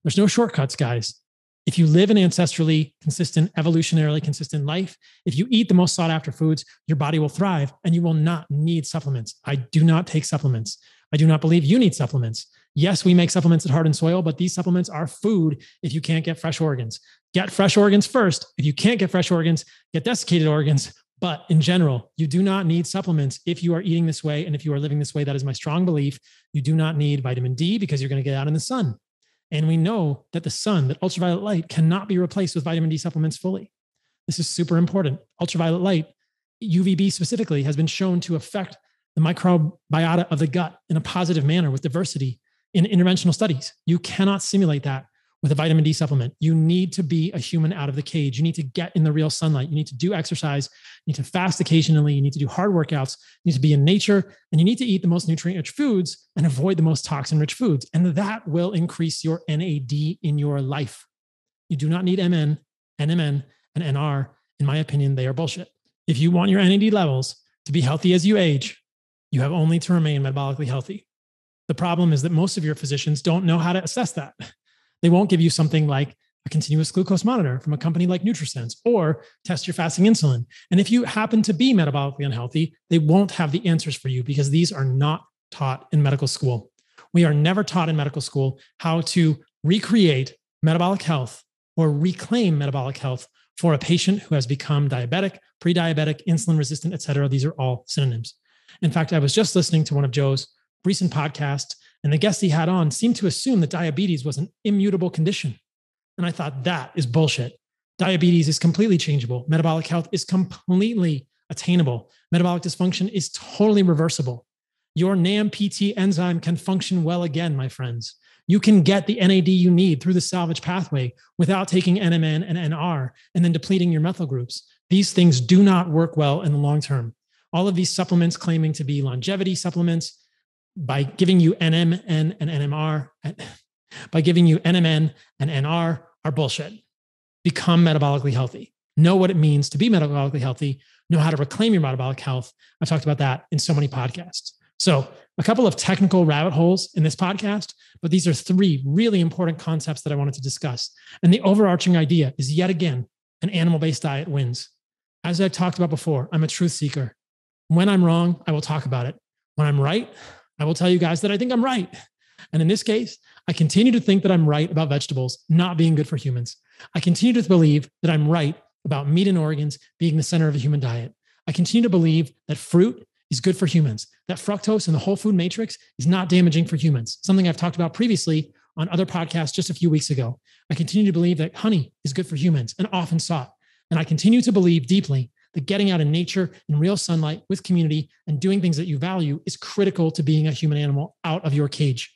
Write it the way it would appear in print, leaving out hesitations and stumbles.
There's no shortcuts, guys. If you live an ancestrally consistent, evolutionarily consistent life, if you eat the most sought after foods, your body will thrive and you will not need supplements. I do not take supplements. I do not believe you need supplements. Yes, we make supplements at Heart and Soil, but these supplements are food if you can't get fresh organs. Get fresh organs first. If you can't get fresh organs, get desiccated organs. But in general, you do not need supplements if you are eating this way. And if you are living this way, that is my strong belief. You do not need vitamin D because you're going to get out in the sun. And we know that the sun, that ultraviolet light cannot be replaced with vitamin D supplements fully. This is super important. Ultraviolet light, UVB specifically, has been shown to affect the microbiota of the gut in a positive manner with diversity in interventional studies. You cannot simulate that with a vitamin D supplement. You need to be a human out of the cage. You need to get in the real sunlight. You need to do exercise. You need to fast occasionally. You need to do hard workouts. You need to be in nature, and you need to eat the most nutrient-rich foods and avoid the most toxin-rich foods. And that will increase your NAD in your life. You do not need MN, NMN, and NR. In my opinion, they are bullshit. If you want your NAD levels to be healthy as you age, you have only to remain metabolically healthy. The problem is that most of your physicians don't know how to assess that. They won't give you something like a continuous glucose monitor from a company like NutriSense or test your fasting insulin. And if you happen to be metabolically unhealthy, they won't have the answers for you because these are not taught in medical school. We are never taught in medical school how to recreate metabolic health or reclaim metabolic health for a patient who has become diabetic, pre-diabetic, insulin resistant, et cetera. These are all synonyms. In fact, I was just listening to one of Joe's recent podcasts, and the guest he had on seemed to assume that diabetes was an immutable condition. And I thought that is bullshit. Diabetes is completely changeable. Metabolic health is completely attainable. Metabolic dysfunction is totally reversible. Your NAMPT enzyme can function well again, my friends. You can get the NAD you need through the salvage pathway without taking NMN and NR and then depleting your methyl groups. These things do not work well in the long term. All of these supplements claiming to be longevity supplements, by giving you NMN and NMR, by giving you NMN and NR are bullshit. Become metabolically healthy. Know what it means to be metabolically healthy. Know how to reclaim your metabolic health. I've talked about that in so many podcasts. So a couple of technical rabbit holes in this podcast, but these are three really important concepts that I wanted to discuss. And the overarching idea is yet again, an animal-based diet wins. As I've talked about before, I'm a truth seeker. When I'm wrong, I will talk about it. When I'm right, I will tell you guys that I think I'm right. And in this case, I continue to think that I'm right about vegetables not being good for humans. I continue to believe that I'm right about meat and organs being the center of a human diet. I continue to believe that fruit is good for humans, that fructose in the whole food matrix is not damaging for humans, something I've talked about previously on other podcasts just a few weeks ago. I continue to believe that honey is good for humans and often sought. And I continue to believe deeply that getting out in nature, in real sunlight, with community, and doing things that you value is critical to being a human animal out of your cage.